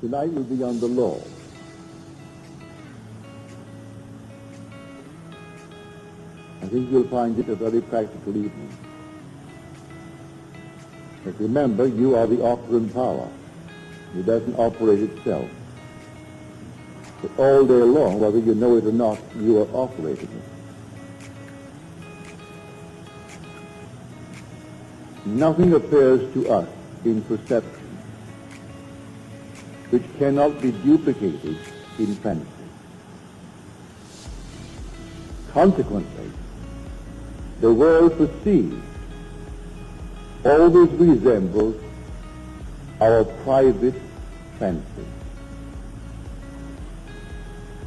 Tonight will be on the law. I think you'll find it a very practical evening. But remember, you are the operant power. It doesn't operate itself. But all day long, whether you know it or not, you are operating it. Nothing appears to us in perception which cannot be duplicated in fancy. Consequently, the world perceived always resembles our private fancy,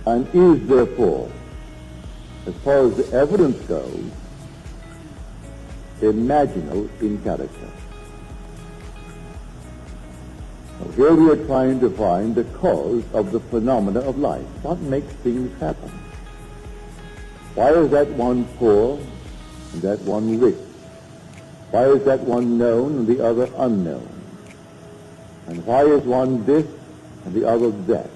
and is therefore, as far as the evidence goes, imaginal in character. Now, here we are trying to find the cause of the phenomena of life. What makes things happen? Why is that one poor and that one rich? Why is that one known and the other unknown? And why is one this and the other that?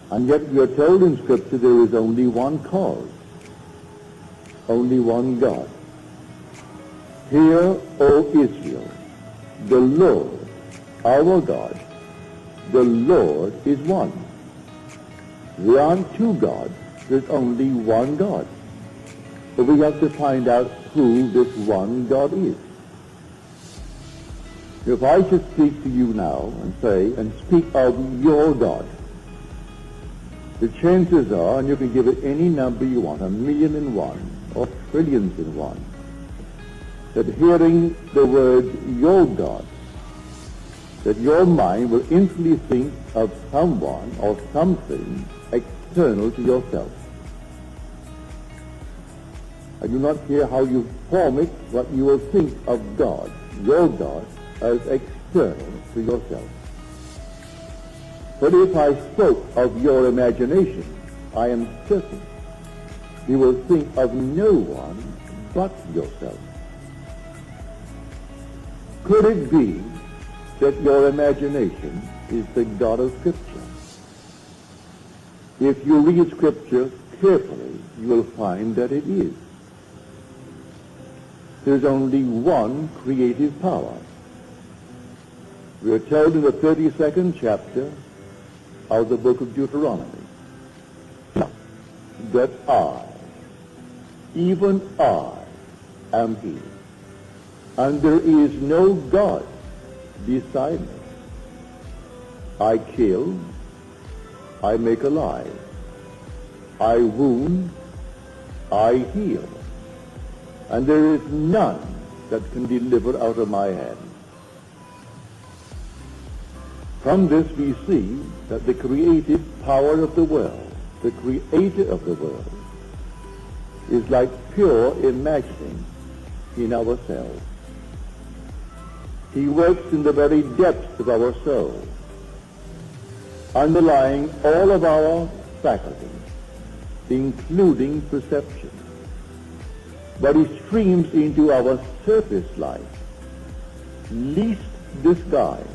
And yet we are told in Scripture there is only one cause, only one God. Hear, O Israel, the Lord, our God, the Lord is one. There aren't two gods, there's only one God. But we have to find out who this one God is. If I should speak to you now and speak of your God, the chances are, and you can give it any number you want, 1,000,001 or trillions in one, that hearing the word your God, that your mind will instantly think of someone or something external to yourself. I do not care how you form it, but you will think of God, your God, as external to yourself. But if I spoke of your imagination, I am certain you will think of no one but yourself. Could it be that your imagination is the God of Scripture? If you read Scripture carefully, you will find that it is. There's only one creative power. We are told in the 32nd chapter of the book of Deuteronomy that I, even I, am He, and there is no God beside me. I kill, I make alive, I wound, I heal, and there is none that can deliver out of my hand. From this we see that the creative power of the world, the creator of the world, is like pure imagining in ourselves. He works in the very depths of our soul, underlying all of our faculties, including perception. But he streams into our surface life, least disguised,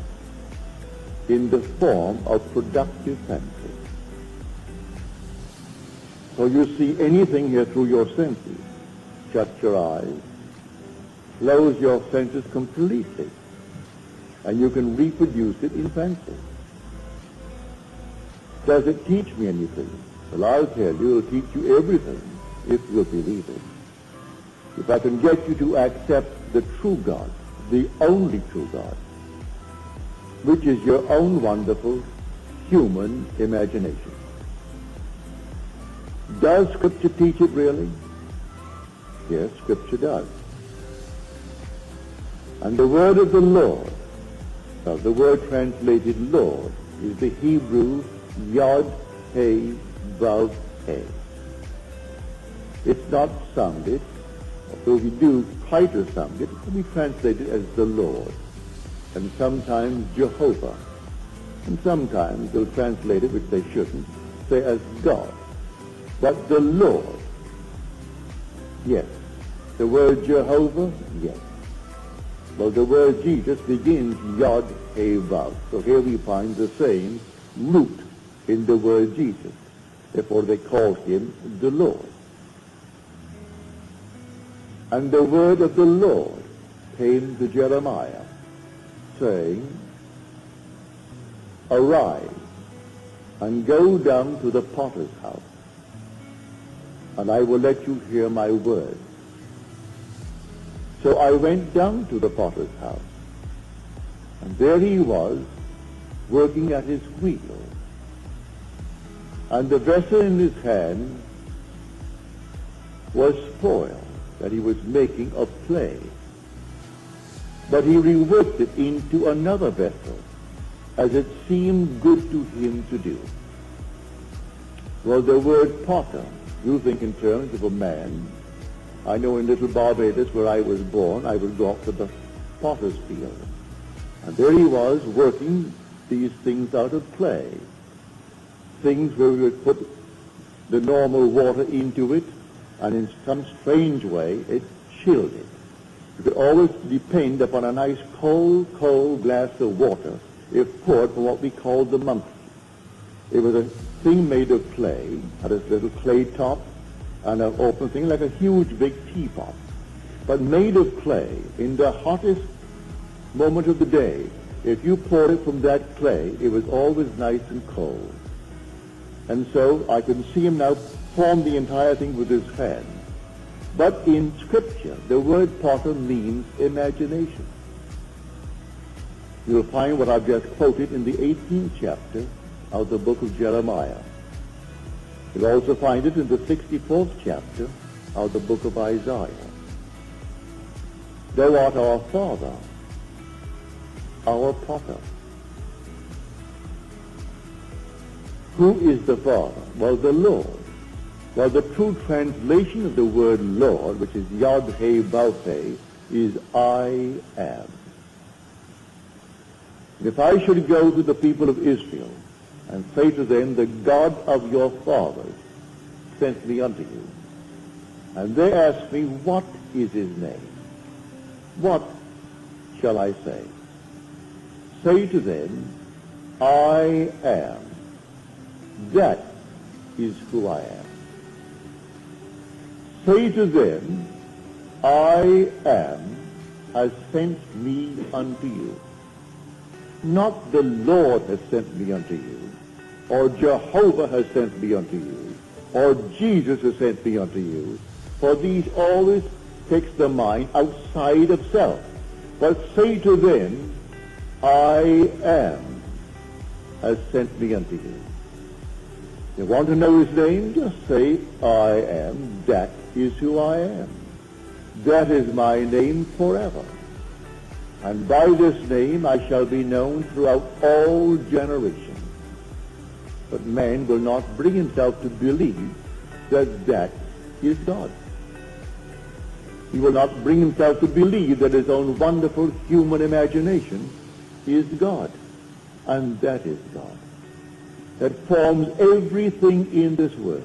in the form of productive fancy. So you see anything here through your senses. Shut your eyes, close your senses completely, and you can reproduce it in fancy. Does it teach me anything? Well, I'll tell you, it'll teach you everything if you'll believe it. If I can get you to accept the true God, the only true God, which is your own wonderful human imagination. Does Scripture teach it really? Yes, Scripture does. And the word of the Lord, the word translated Lord, is the Hebrew Yod He Vav He. It's not sounded, although we do try to sound it, it can be translated as the Lord, and sometimes Jehovah, and sometimes they'll translate it, which they shouldn't, say as God. But the Lord, yes. The word Jehovah, yes. Well, the word Jesus begins Yod He Vav. So here we find the same root in the word Jesus. Therefore they called him the Lord. And the word of the Lord came to Jeremiah, saying, Arise and go down to the potter's house, and I will let you hear my word. So I went down to the potter's house, and there he was, working at his wheel. And the vessel in his hand was spoiled, that he was making of clay. But he reworked it into another vessel, as it seemed good to him to do. Well, the word potter, you think in terms of a man. I know in little Barbados, where I was born, I would go up to the potter's field. And there he was, working these things out of clay. Things where we would put the normal water into it, and in some strange way, it chilled it. You could always depend upon a nice cold glass of water if poured from what we called the monkey. It was a thing made of clay, had a little clay top, and an open thing like a huge big teapot, but made of clay. In the hottest moment of the day, if you poured it from that clay, it was always nice and cold. And so I can see him now form the entire thing with his hand. But in Scripture, the word potter means imagination. You'll find what I've just quoted in the 18th chapter of the book of Jeremiah. You'll also find it in the 64th chapter of the book of Isaiah. Thou art our Father, our potter. Who is the Father? Well, the Lord. Well, the true translation of the word Lord, which is Yod He Vav He, is I am. If I should go to the people of Israel and say to them, the God of your fathers sent me unto you, and they ask me, what is his name? What shall I say? Say to them, I am. That is who I am. Say to them, I am has sent me unto you. Not the Lord has sent me unto you, or Jehovah has sent me unto you, or Jesus has sent me unto you, for these always takes the mind outside of self. But say to them, I am has sent me unto you. You want to know his name? Just say, I am. That is who I am. That is my name forever. And by this name I shall be known throughout all generations. But man will not bring himself to believe that that is God. He will not bring himself to believe that his own wonderful human imagination is God. And that is God, that forms everything in this world.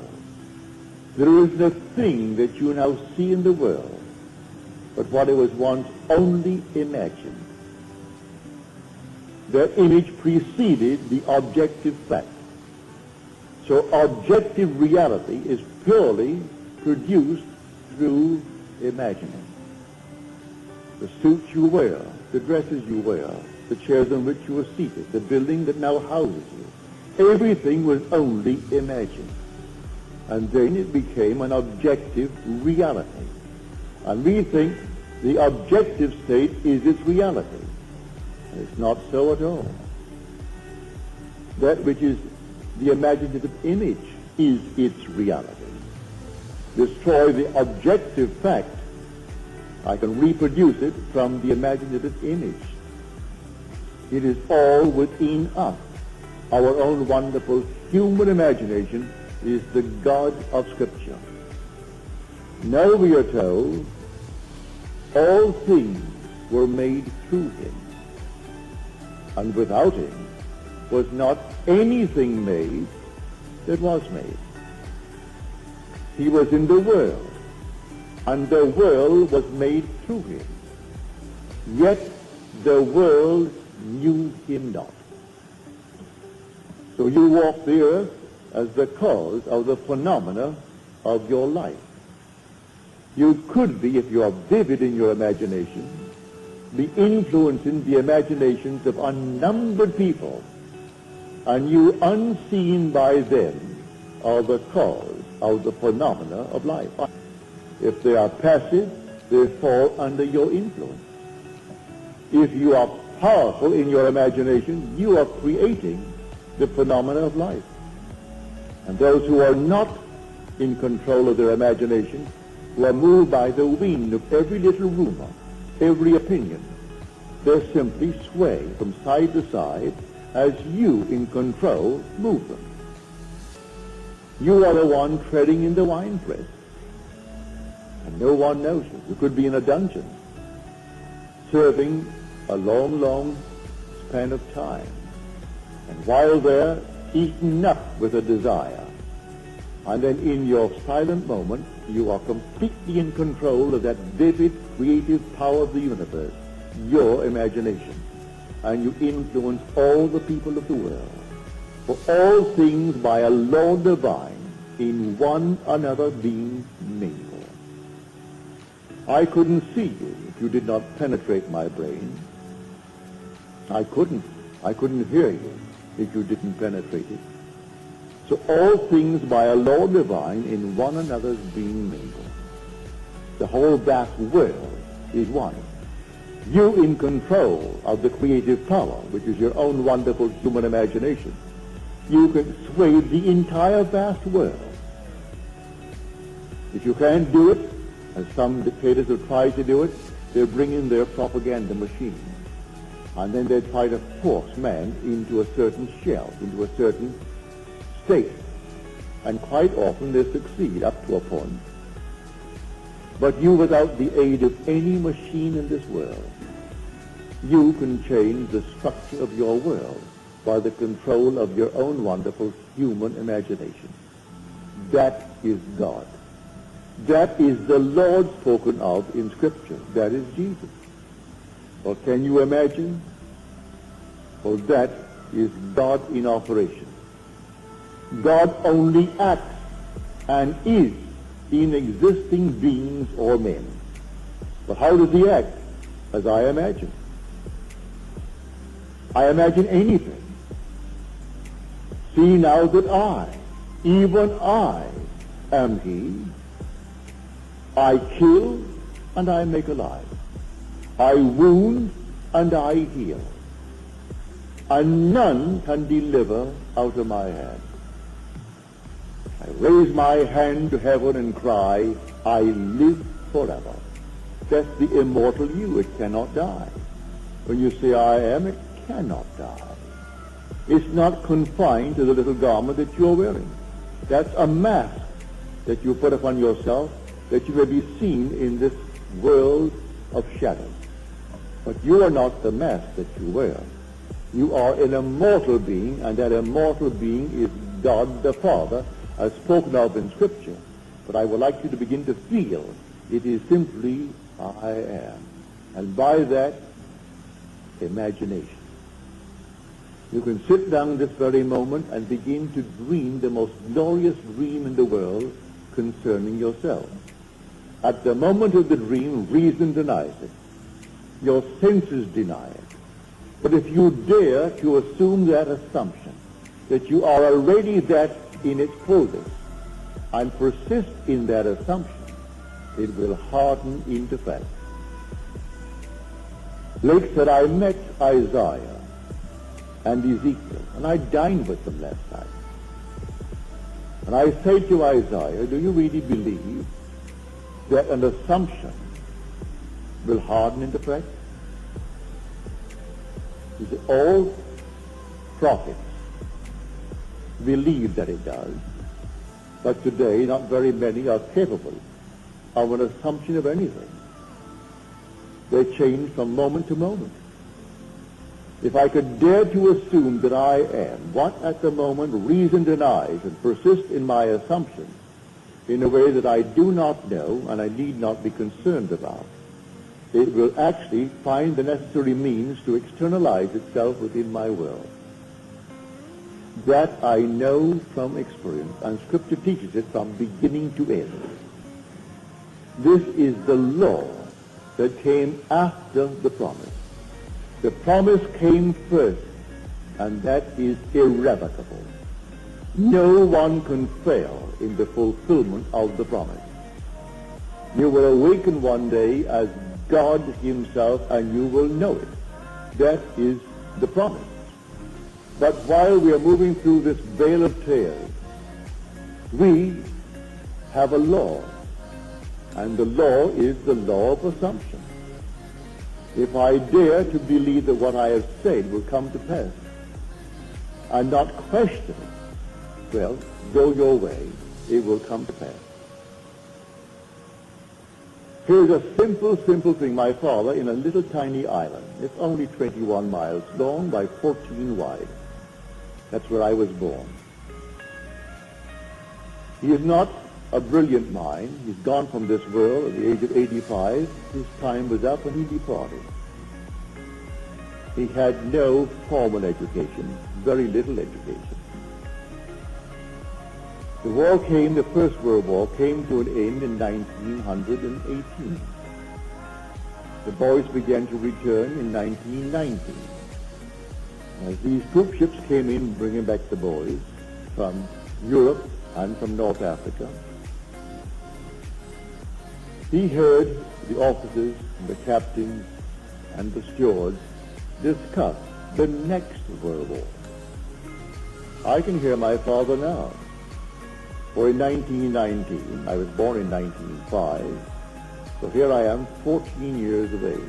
There isn't a thing that you now see in the world but what it was once only imagined. Their image preceded the objective fact. So objective reality is purely produced through imagining. The suits you wear, the dresses you wear, the chairs on which you are seated, the building that now houses you, everything was only imagined. And then it became an objective reality. And we think the objective state is its reality. And it's not so at all. That which is the imaginative image is its reality. Destroy the objective fact, I can reproduce it from the imaginative image. It is all within us. Our own wonderful human imagination is the God of Scripture. Now we are told all things were made through him, and without him was not anything made that was made. He was in the world, and the world was made through him, yet the world knew him not. So you walk the earth as the cause of the phenomena of your life. You could be, if you are vivid in your imagination, be influencing the imaginations of unnumbered people, and you, unseen by them, are the cause of the phenomena of life. If they are passive, they fall under your influence. If you are powerful in your imagination, you are creating the phenomena of life. And those who are not in control of their imagination, who are moved by the wind of every little rumor, every opinion, they simply sway from side to side as you, in control, move them. You are the one treading in the winepress, and no one knows it. You could be in a dungeon, serving a long, long span of time, and while there, eaten up with a desire. And then in your silent moment, you are completely in control of that vivid, creative power of the universe, your imagination. And you influence all the people of the world. For all things by a law divine, in one another being mingled. I couldn't see you if you did not penetrate my brain. I couldn't hear you if you didn't penetrate it. So all things by a law divine in one another's being mingled. The whole vast world is one. You in control of the creative power, which is your own wonderful human imagination. You can sway the entire vast world. If you can't do it, as some dictators have tried to do it, they bring in their propaganda machine. And then they try to force man into a certain shell, into a certain state. And quite often they succeed up to a point. But you, without the aid of any machine in this world, you can change the structure of your world by the control of your own wonderful human imagination. That is God. That is the Lord spoken of in Scripture. That is Jesus. Or can you imagine? Well, that is God in operation. God only acts and is in existing beings or men. But how does he act? As I imagine. I imagine anything. See now that I, even I, am he. I kill and I make alive. I wound and I heal. And none can deliver out of my hand. I raise my hand to heaven and cry, I live forever. That's the immortal you. It cannot die. When you say I am, it cannot die. It's not confined to the little garment that you're wearing. That's a mask that you put upon yourself that you may be seen in this world of shadows. But you are not the mask that you wear. You are an immortal being, and that immortal being is God the Father, as spoken of in Scripture. But I would like you to begin to feel it is simply I am. And by that, imagination. You can sit down this very moment and begin to dream the most glorious dream in the world concerning yourself. At the moment of the dream, reason denies it. Your senses deny it. But if you dare to assume that assumption, that you are already that in its fullness, and persist in that assumption, it will harden into fact. Blake said, I met Isaiah and Ezekiel, and I dined with them last night. And I say to Isaiah, do you really believe that an assumption will harden into fact? He said, all prophets believe that it does, but today not very many are capable of an assumption of anything. They change from moment to moment. If I could dare to assume that I am what at the moment reason denies and persist in my assumption in a way that I do not know and I need not be concerned about, it will actually find the necessary means to externalize itself within my world. That I know from experience, and Scripture teaches it from beginning to end. This is the law that came after the promise. The promise came first, and that is irrevocable. No one can fail in the fulfillment of the promise. You will awaken one day as God himself, and you will know it. That is the promise. But while we are moving through this vale of tears, we have a law, and the law is the law of assumption. If I dare to believe that what I have said will come to pass, and not question it, well, go your way, it will come to pass. Here's a simple thing. My father, in a little tiny island, it's only 21 miles long by 14 wide. That's where I was born. He is not a brilliant mind. He's gone from this world at the age of 85. His time was up and he departed. He had no formal education, very little education. The war came, the First World War came to an end in 1918. The boys began to return in 1919. As these troop ships came in bringing back the boys from Europe and from North Africa, he heard the officers, the captains, and the stewards discuss the next World War. I can hear my father now. For in 1919, I was born in 1905, so here I am, 14 years of age.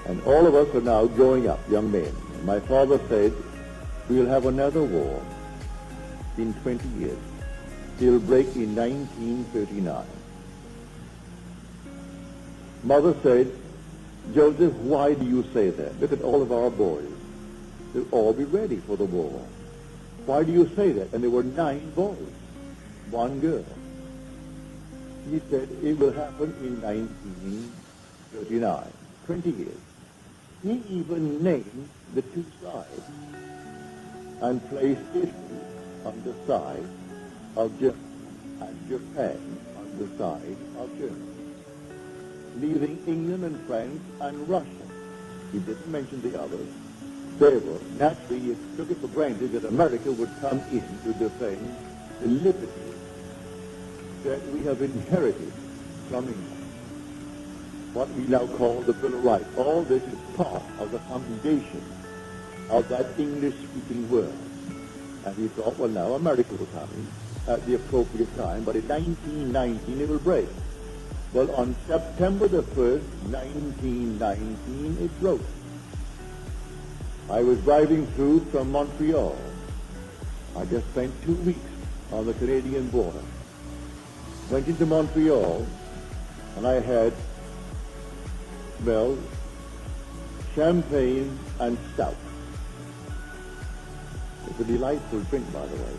And all of us are now growing up, young men. And my father said, we'll have another war in 20 years. It'll break in 1939. Mother said, Joseph, why do you say that? Look at all of our boys. They'll all be ready for the war. Why do you say that? And there were 9 boys, 1 girl. He said, it will happen in 1939, 20 years. He even named the 2 sides and placed Italy on the side of Germany and Japan on the side of Germany, leaving England and France and Russia. He didn't mention the others. They were naturally, he took it for granted that America would come in to defend the liberty that we have inherited from England. What we now call the Bill of Rights. All this is part of the foundation of that English-speaking world. And he thought, well, now America will come in at the appropriate time, but in 1919 it will break. Well, on September the 1st, 1919, it broke. I was driving through from Montreal. I just spent 2 weeks on the Canadian border. Went into Montreal, and I had, well, champagne and stout. It's a delightful drink, by the way.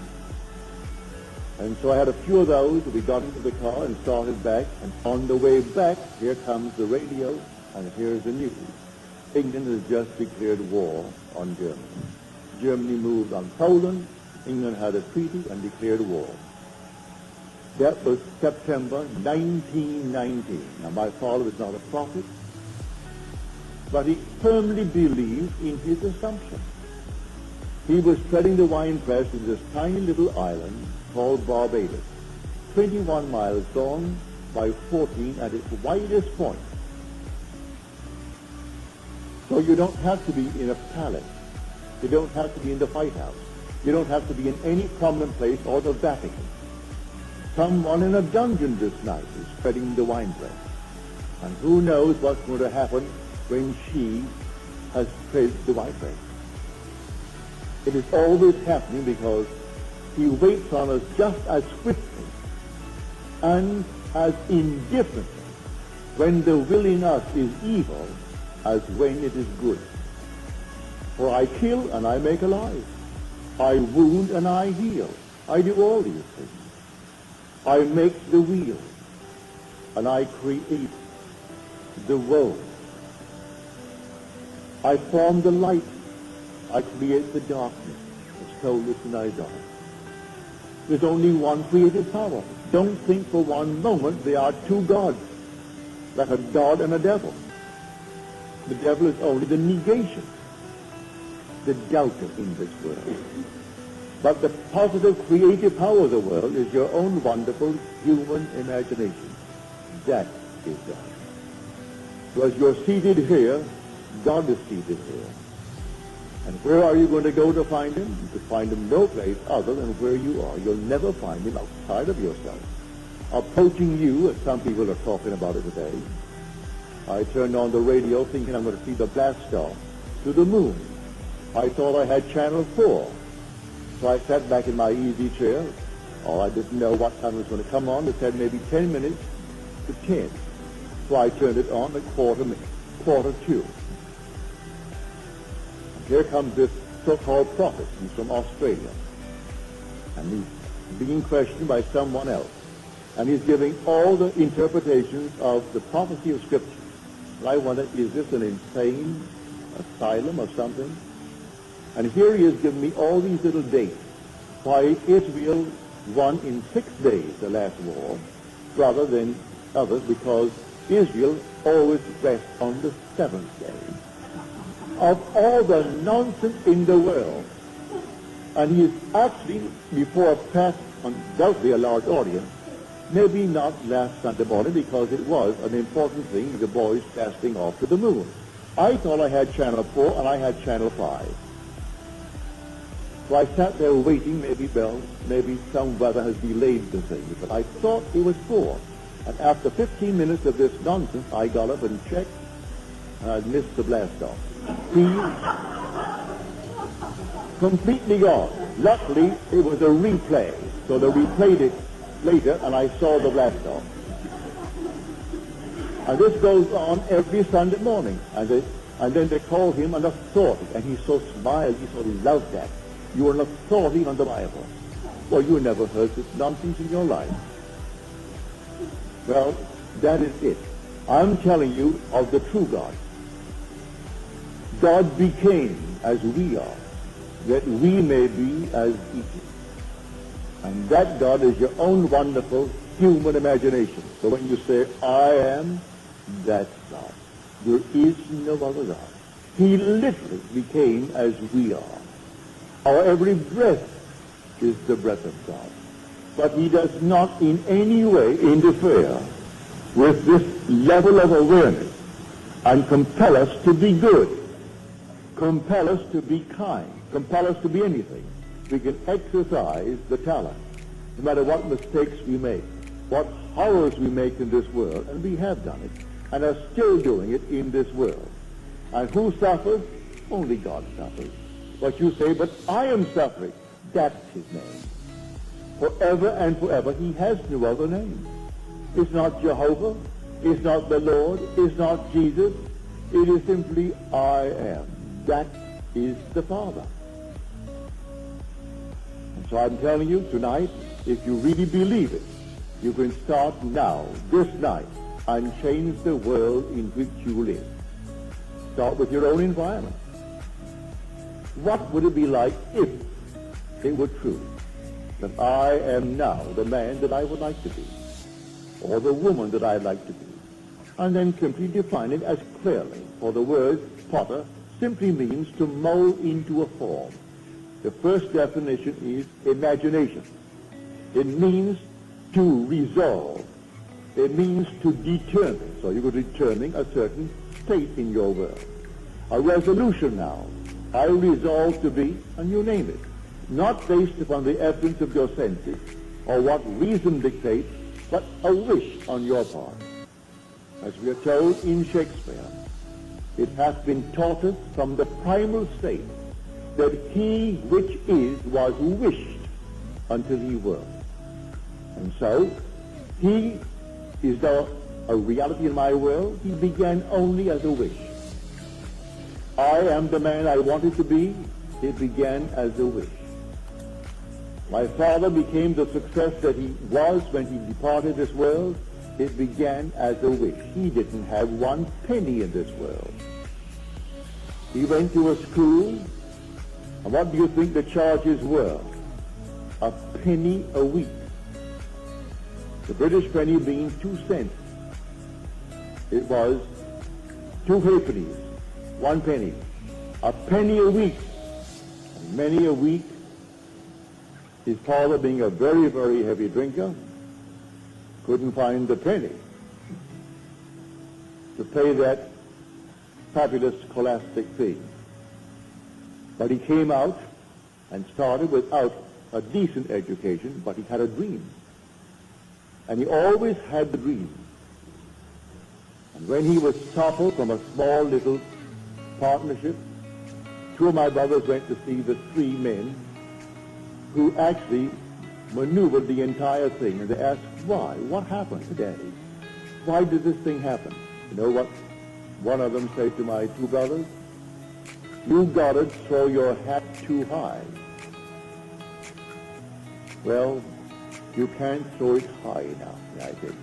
And so I had a few of those. We got into the car and started back. And on the way back, here comes the radio, and here's the news. England has just declared war on Germany. Germany moved on Poland. England had a treaty and declared war. That was September 1919. Now, my father was not a prophet, but he firmly believed in his assumption. He was treading the winepress in this tiny little island called Barbados, 21 miles long by 14 at its widest point. So you don't have to be in a palace. You don't have to be in the White House. You don't have to be in any prominent place or the Vatican. Someone in a dungeon this night is treading the winepress. And who knows what's going to happen when she has tread the winepress. It is always happening because he waits on us just as swiftly and as indifferently when the will in us is evil as when it is good. For I kill and I make alive. I wound and I heal. I do all these things. I make the wheel and I create. the world. I form the light. I create the darkness. It's told us in Isaiah. There's only one creative power. Don't think for one moment there are two gods, like a God and a devil. The devil is only the negation, the doubter in this world. But the positive creative power of the world is your own wonderful human imagination. That is God. So as you're seated here, God is seated here. And where are you going to go to find him? You could find him no place other than where you are. You'll never find him outside of yourself. Approaching you, as some people are talking about it today. I turned on the radio thinking I'm going to see the blast off to the moon. I thought I had channel 4. So I sat back in my easy chair. Oh, I didn't know what time it was going to come on. It said maybe 10 minutes to 10. So I turned it on at quarter to. Here comes this so-called prophet. He's from Australia. And he's being questioned by someone else. And he's giving all the interpretations of the prophecy of Scripture. And I wonder, is this an insane asylum or something? And here he has given me all these little dates. Why Israel won in 6 days the last war, rather than others, because Israel always rests on the 7th day. Of all the nonsense in the world, and he is actually, before a past, undoubtedly a large audience, maybe not last Sunday morning, because it was an important thing, the boys casting off to the moon. I thought I had channel 4 and I had channel 5. So I sat there waiting, maybe some weather has delayed the thing, but I thought it was 4. And after 15 minutes of this nonsense, I got up and checked, and I missed the blast off. Completely gone. Luckily, it was a replay, so they replayed it later, and I saw the blast off. And this goes on every Sunday morning, and then they call him an authority, and he so smiled, he so loved that. You are an authority on the Bible. Well, you never heard this nonsense in your life. Well, that is it. I'm telling you of the true God. God became as we are, that we may be as he is. And that God is your own wonderful human imagination. So when you say, I am, that's God. There is no other God. He literally became as we are. Our every breath is the breath of God. But he does not in any way interfere with this level of awareness and compel us to be good, compel us to be kind, compel us to be anything. We can exercise the talent, no matter what mistakes we make, what horrors we make in this world, and we have done it, and are still doing it in this world. And who suffers? Only God suffers. But you say, but I am suffering. That's his name. Forever and forever, he has no other name. It's not Jehovah. It's not the Lord. It's not Jesus. It is simply I am. That is the Father. And so I'm telling you tonight, if you really believe it, you can start now, this night, and change the world in which you live. Start with your own environment. What would it be like if it were true that I am now the man that I would like to be, or the woman that I'd like to be? And then simply define it as clearly, for the word potter simply means to mold into a form. The first definition is imagination. It means to resolve. It means to determine. So you're determining a certain state in your world. A resolution now. I resolve to be, and you name it. Not based upon the evidence of your senses or what reason dictates, but a wish on your part. As we are told in Shakespeare, it hath been taught us from the primal state that he which is was wished until he were. And so, he is now a reality in my world. He began only as a wish. I am the man I wanted to be. It began as a wish. My father became the success that he was when he departed this world. It began as a wish. He didn't have one penny in this world. He went to a school, and what do you think the charges were? A penny a week. The British penny being 2 cents. It was 2 halfpennies, 1 penny. A penny a week. And many a week, his father being a very, very heavy drinker, couldn't find the penny to pay that fabulous scholastic fee. But he came out and started without a decent education, but he had a dream. And he always had the dream. And when he was toppled from a small little partnership, 2 of my brothers went to see the 3 men who actually maneuvered the entire thing. And they asked, why? What happened to Daddy? Why did this thing happen? You know what one of them said to my 2 brothers? You Goddard throw your hat too high. Well, you can't throw it high enough, I said.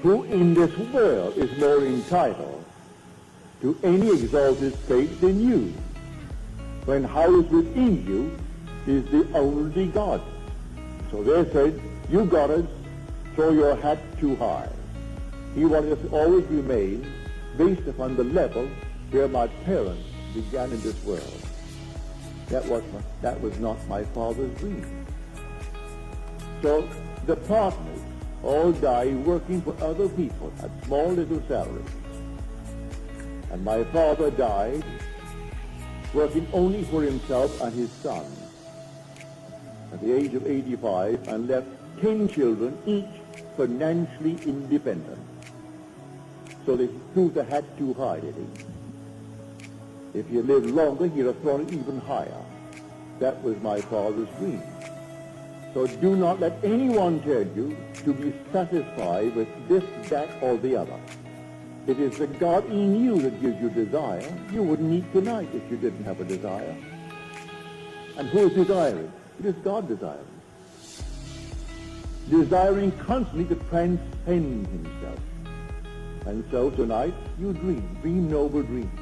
Who in this world is more entitled to any exalted state than you, when housed within you is the only God? So they said, you Goddards, throw your hat too high. He wanted us to always remain based upon the level where my parents began in this world. That was not my father's dream. So the partners all died working for other people at small little salaries. And my father died working only for himself and his son at the age of 85, and left 10 children, each financially independent. So they threw the hat too high, did he? If he had lived longer, he'd have thrown it even higher. That was my father's dream. So do not let anyone tell you to be satisfied with this, that, or the other. It is the God in you that gives you desire. You wouldn't eat tonight if you didn't have a desire. And who is desiring? It is God desiring. Desiring constantly to transcend himself. And so tonight, you dream noble dreams.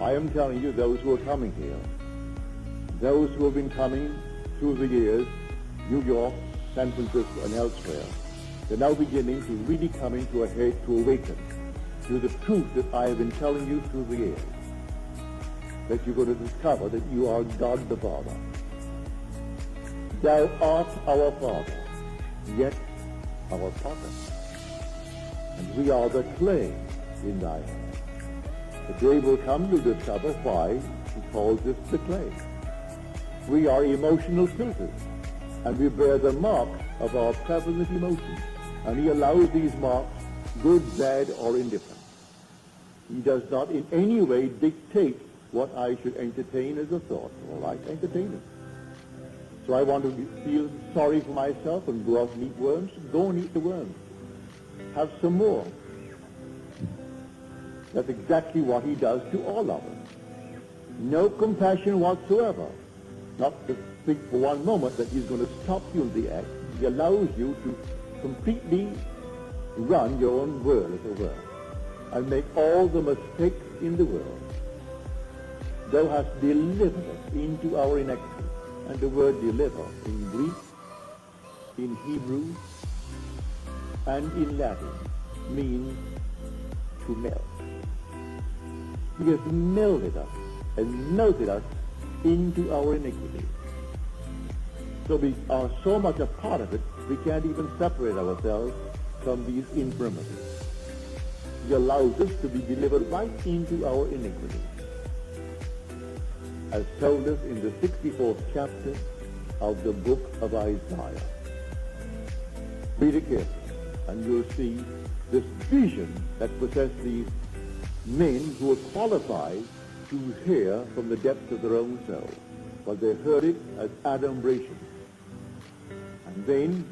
I am telling you, those who are coming here, those who have been coming through the years, New York, San Francisco, and elsewhere, they're now beginning to really come into a head to awaken to the truth that I have been telling you through the years, that you're going to discover that you are God the Father. Thou art our Father, yet our Potter, and we are the clay in thy hand. The day will come you'll discover why he calls us the clay. We are emotional filters, and we bear the marks of our prevalent emotions, and he allows these marks, good, bad, or indifferent. He does not in any way dictate what I should entertain as a thought. All right, entertain it. So I want to feel sorry for myself and go out and eat worms. Go and eat the worms. Have some more. That's exactly what he does to all of us. No compassion whatsoever. Not to think for one moment that he's going to stop you in the act. He allows you to completely run your own world, as it were, and make all the mistakes in the world. Thou hast delivered us into our iniquity. And the word deliver in Greek, in Hebrew, and in Latin means to melt. He has melted us and melted us into our iniquity. So we are so much a part of it, we can't even separate ourselves from these infirmities. He allows us to be delivered right into our iniquity, as told us in the 64th chapter of the book of Isaiah. Read it carefully, and you'll see this vision that possessed these men who were qualified to hear from the depths of their own selves, but they heard it as adumbration. And then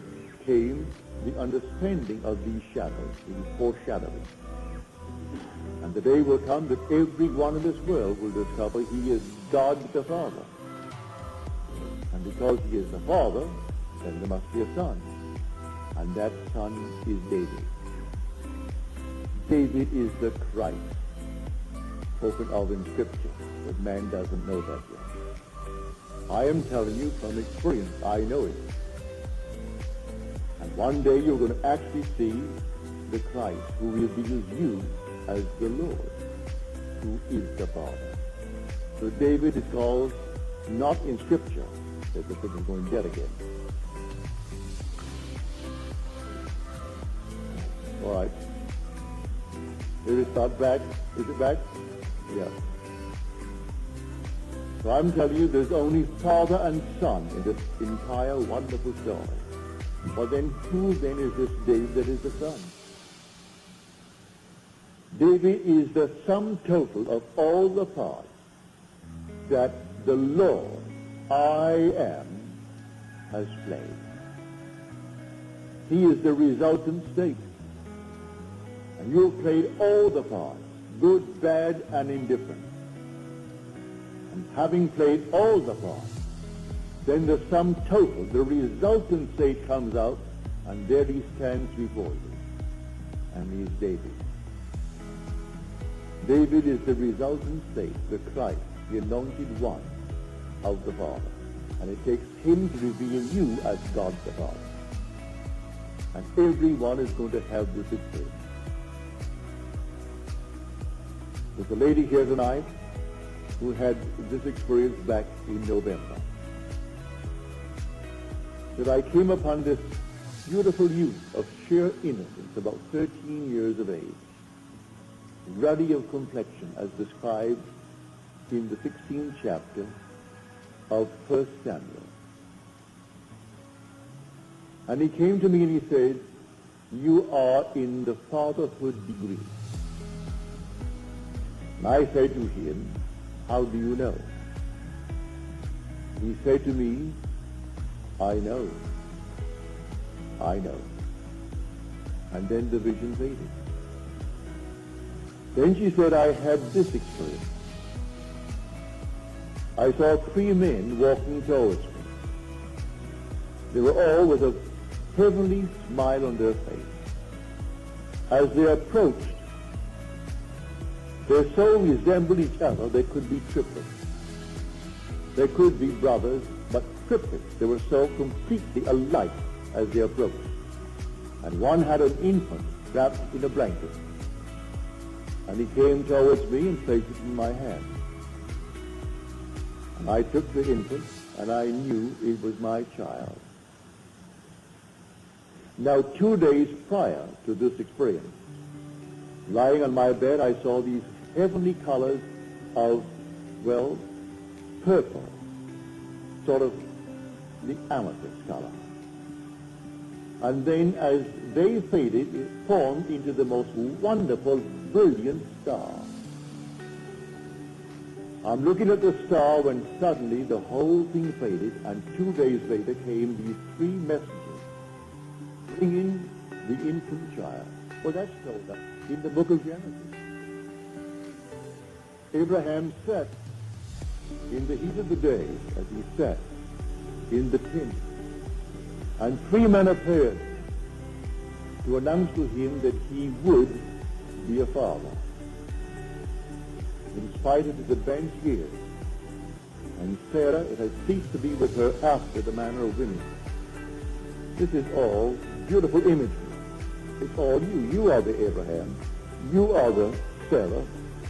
came the understanding of these shadows, these foreshadowings. And the day will come that every one in this world will discover he is God the Father. And because he is the Father, then there must be a Son. and that son is David. David is the Christ spoken of in Scripture, but man doesn't know that yet. I am telling you from experience, I know it. And one day you're going to actually see the Christ who reveals you as the Lord, who is the Father. So David is called, not in Scripture, that the thing is going dead again. All right. Is it not back? Is it back? Yeah. So I'm telling you, there's only Father and Son in this entire wonderful story. But then who then is this David that is the Son? David is the sum total of all the parts that the Lord, I am, has played. He is the resultant state. And you've played all the parts, good, bad, and indifferent. And having played all the parts, then the sum total, the resultant state comes out, and there he stands before you. And he is David. David is the resultant state, the Christ, the anointed one of the Father. And it takes him to reveal you as God the Father. And everyone is going to have this experience. There's a lady here tonight who had this experience back in November. That I came upon this beautiful youth of sheer innocence, about 13 years of age, ruddy of complexion as described in the 16th chapter of 1 Samuel. And he came to me and he said, "You are in the fatherhood degree." And I said to him, "How do you know?" He said to me, "I know. I know." And then the vision faded. Then she said, "I had this experience. I saw 3 men walking towards me. They were all with a heavenly smile on their face. As they approached, they so resembled each other they could be triplets. They could be brothers, but triplets. They were so completely alike as they approached. And one had an infant wrapped in a blanket. And he came towards me and placed it in my hand. And I took the infant, and I knew it was my child. Now, 2 days prior to this experience, lying on my bed, I saw these heavenly colors of, well, purple, sort of the amethyst color. And then as they faded, it formed into the most wonderful, brilliant star. I'm looking at the star when suddenly the whole thing faded, and 2 days later came these 3 messengers bringing the infant child. Well, that's told us in the book of Genesis. Abraham sat in the heat of the day, as he sat in the tent, and 3 men appeared to announce to him that he would be a father, in spite of his advanced years. And Sarah, it had ceased to be with her after the manner of women. This is all beautiful imagery. It's all you. You are the Abraham. You are the Sarah.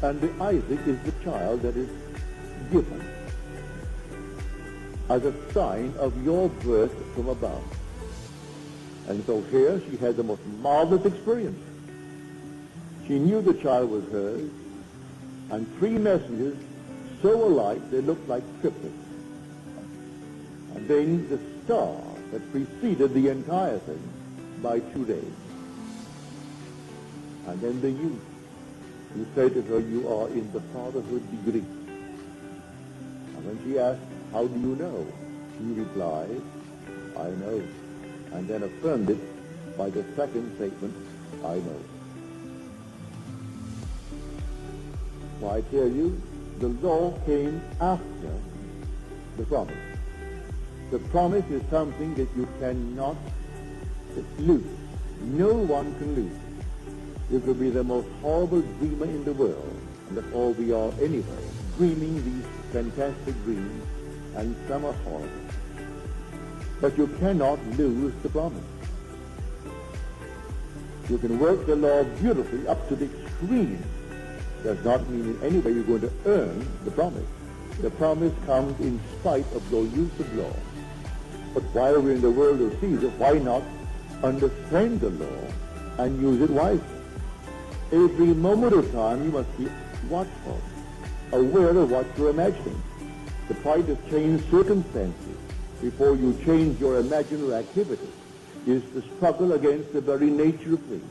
And the Isaac is the child that is given as a sign of your birth from above. And so here she had the most marvelous experience. She knew the child was hers, and 3 messengers so alike they looked like triplets. And then the star that preceded the entire thing by 2 days. And then the youth, who said to her, "You are in the fatherhood degree." And when she asked, "How do you know?" he replied, "I know." And then affirmed it by the second statement, "I know." So I tell you, the law came after the promise. The promise is something that you cannot It's loose. No one can lose it. You could be the most horrible dreamer in the world, and that's all we are anyway, dreaming these fantastic dreams, and some are horrible. But you cannot lose the promise. You can work the law beautifully up to the extreme. Does not mean in any way you're going to earn the promise. The promise comes in spite of your use of law. But while we're in the world of Caesar, why not understand the law and use it wisely? Every moment of time you must be watchful, aware of what you're imagining. The point of change circumstances before you change your imaginary activity is the struggle against the very nature of things.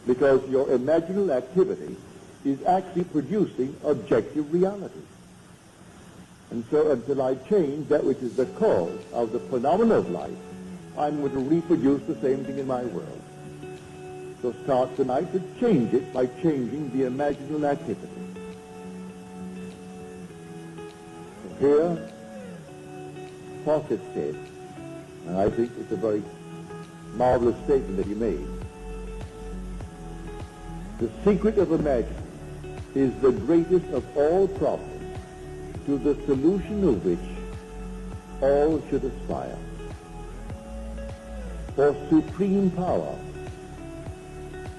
Because your imaginary activity is actually producing objective reality. And so until I change that which is the cause of the phenomena of life, I'm going to reproduce the same thing in my world. So start tonight to change it by changing the imaginal activity. Here, Fawcett said, and I think it's a very marvelous statement that he made, the secret of imagining is the greatest of all problems, to the solution of which all should aspire. For supreme power,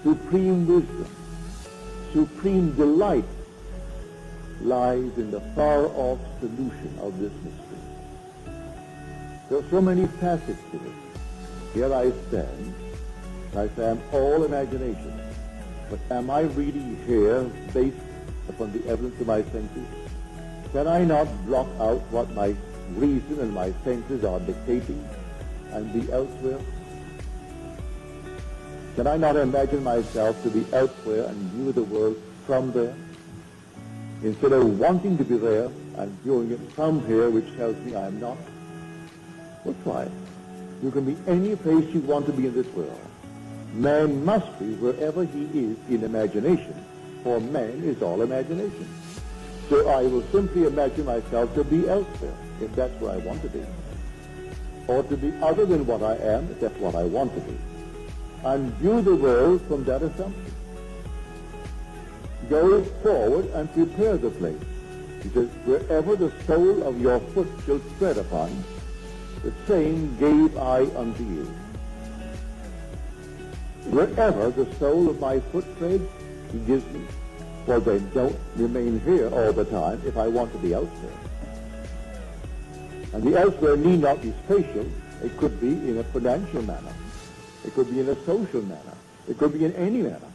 supreme wisdom, supreme delight lies in the far-off solution of this mystery. There are so many facets to it. Here I stand, and I say I'm all imagination. But am I really here based upon the evidence of my senses? Can I not block out what my reason and my senses are dictating and be elsewhere? Can I not imagine myself to be elsewhere and view the world from there? Instead of wanting to be there and viewing it from here, which tells me I am not? Well, try it. You can be any place you want to be in this world. Man must be wherever he is in imagination, for man is all imagination. So I will simply imagine myself to be elsewhere, if that's where I want to be. Or to be other than what I am, if that's what I want to be. And view the world from that assumption. Go forward and prepare the place. Because wherever the sole of your foot shall tread upon, the same gave I unto you. Wherever the sole of my foot treads, he gives me. For they don't remain here all the time if I want to be elsewhere. And the elsewhere need not be spatial. It could be in a financial manner. It could be in a social manner. It could be in any manner.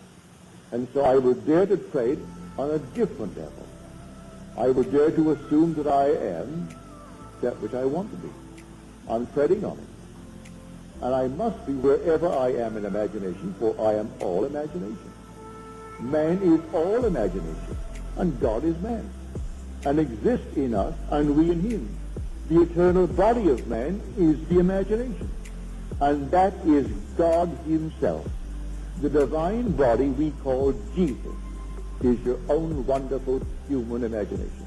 And so I would dare to trade on a different level. I would dare to assume that I am that which I want to be. I'm treading on it. And I must be wherever I am in imagination, for I am all imagination. Man is all imagination, and God is man, and exists in us, and we in him. The eternal body of man is the imagination, and that is God himself. The divine body we call Jesus is your own wonderful human imagination.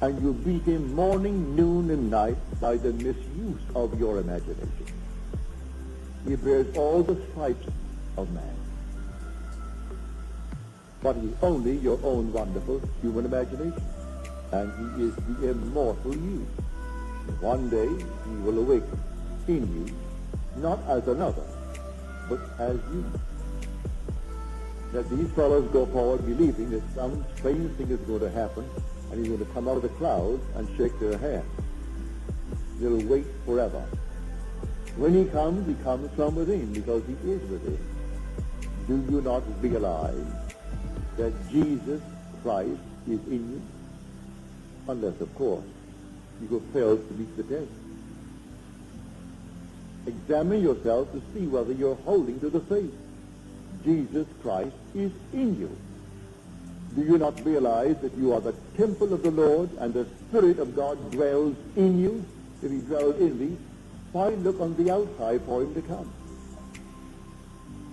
And you beat him morning, noon, and night by the misuse of your imagination. He bears all the stripes of man. But he's only your own wonderful human imagination. And he is the immortal you. One day he will awaken in you, not as another, but as you. That these fellows go forward believing that some strange thing is going to happen, and he's going to come out of the clouds and shake their hand. They'll wait forever. When he comes from within, because he is within. Do you not realize that Jesus Christ is in you? Unless, of course, you have failed to meet the test. Examine yourself to see whether you're holding to the faith. Jesus Christ is in you. Do you not realize that you are the temple of the Lord and the Spirit of God dwells in you? If he dwells in thee, why look on the outside for him to come?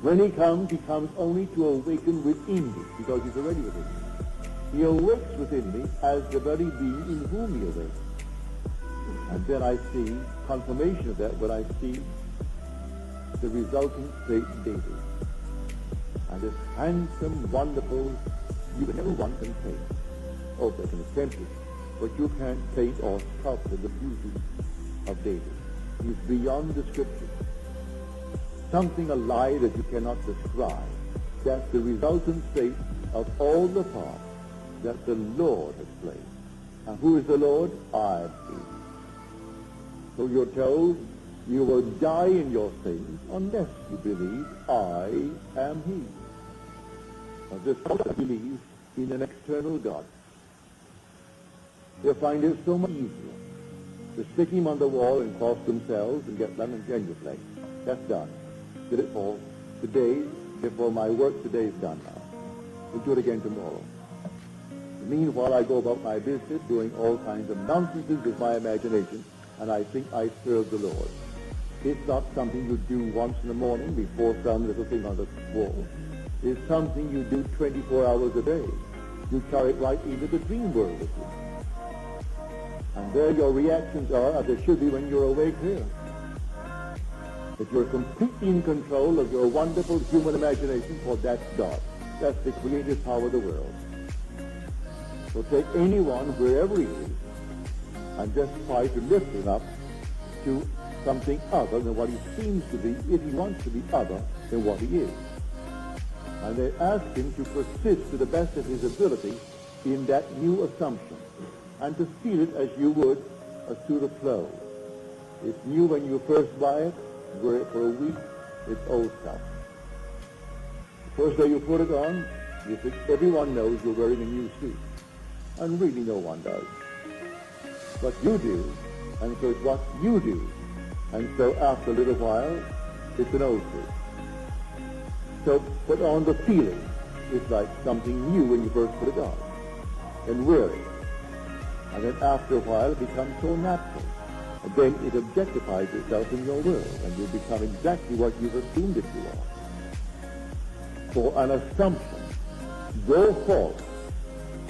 When he comes only to awaken within me, because he's already within me. He awakes within me as the very being in whom he awakes. And then I see confirmation of that when I see the resulting state daily. And this handsome, wonderful, you can never want can paint. Oh, they can attempt it, but you can't paint or sculpture the beauty of David. He's beyond description. Something alive that you cannot describe. That's the resultant state of all the parts that the Lord has played. And who is the Lord? I am. So you're told you will die in your sins unless you believe I am He. Now this person believes in an external God. They find it so much easier to stick Him on the wall and cross themselves and get lemon genuflect. That's done. Did it for today, therefore my work today is done now. We'll do it again tomorrow. Meanwhile, I go about my business doing all kinds of nonsenses with my imagination, and I think I serve the Lord. It's not something you do once in the morning before some little thing on the wall. It's something you do 24 hours a day. You carry it right into the dream world with you. And there your reactions are, as they should be when you're awake here. That you're completely in control of your wonderful human imagination, for that's God. That's the creative power of the world. So take anyone, wherever he is, and just try to lift him up to something other than what he seems to be, if he wants to be other than what he is. And they ask him to persist to the best of his ability in that new assumption, and to feel it as you would through the flow. It's new when you first buy it, wear it for a week, it's old stuff. The first day you put it on, you think everyone knows you're wearing a new suit. And really no one does. But you do, and so it's what you do. And so after a little while, it's an old suit. So put on the feeling. It's like something new when you first put it on. And wear it. And then after a while, it becomes so natural. And then it objectifies itself in your world, and you become exactly what you've assumed that you are. For an assumption, though false,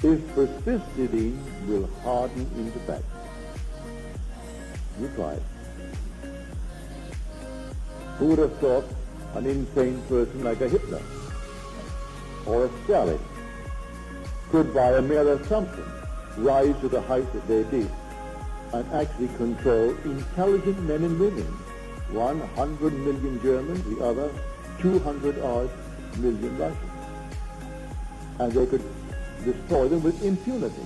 if persisted in, will harden into fact. You try it. Who would have thought an insane person like a Hitler or a Stalin could, by a mere assumption, rise to the height that they did and actually control intelligent men and women, 100 million Germans, the other 200-odd million Russians. And they could destroy them with impunity.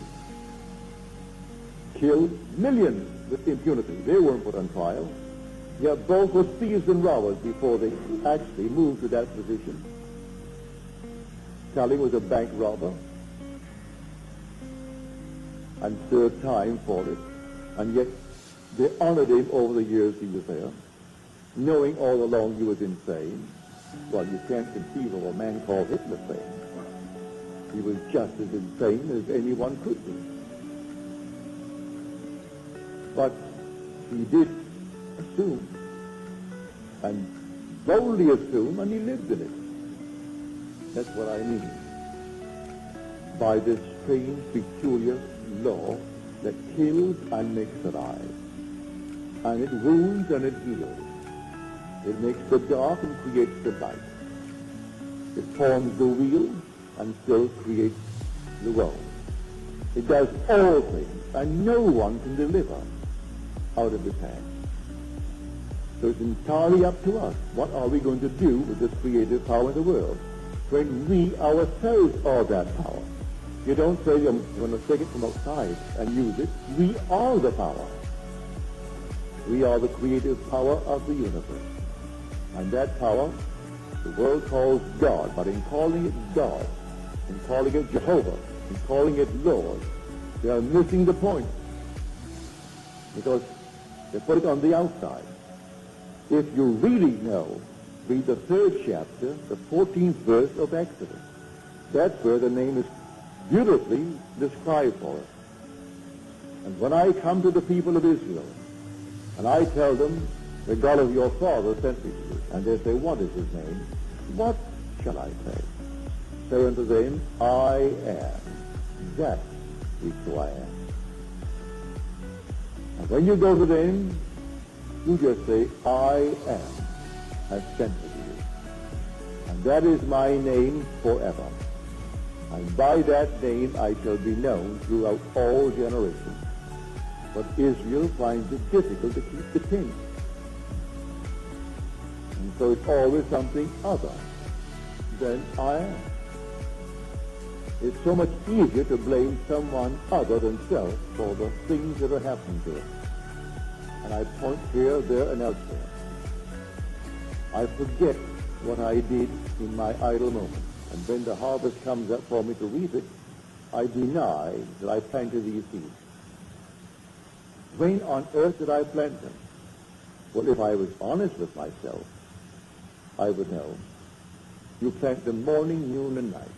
Killed millions with impunity. They weren't put on trial. Yet both were thieves and robbers before they actually moved to that position. Stalin was a bank robber and served time for it. And yet they honored him over the years he was there, knowing all along he was insane. Well, you can't conceive of a man called Hitler sane. He was just as insane as anyone could be. But he did assume, and boldly assume, and he lived in it. That's what I mean by this strange, peculiar law that kills and makes alive. And it wounds and it heals. It makes the dark and creates the light. It forms the wheel and still creates the world. It does all things, and no one can deliver out of his hand. So it's entirely up to us. What are we going to do with this creative power in the world when we ourselves are that power? You don't say you're going to take it from outside and use it. We are the power. We are the creative power of the universe. And that power, the world calls God, but in calling it God, in calling it Jehovah, in calling it Lord, they are missing the point. Because they put it on the outside. If you really know, read the 3rd chapter, the 14th verse of Exodus. That's where the name is beautifully described for us. And when I come to the people of Israel, and I tell them, the God of your father sent me to you, and they say, what is his name? What shall I say? Say unto them, I am. That is who I am. And when you go to them, you just say, I am. has sent me to you. And that is my name forever. And by that name I shall be known throughout all generations. But Israel finds it difficult to keep the king. And so it's always something other than I am. It's so much easier to blame someone other than self for the things that are happening to us. And I point here, there, and elsewhere. I forget what I did in my idle moments. And when the harvest comes up for me to reap it, I deny that I planted these seeds. When on earth did I plant them? Well, if I was honest with myself, I would know. You plant them morning, noon, and night.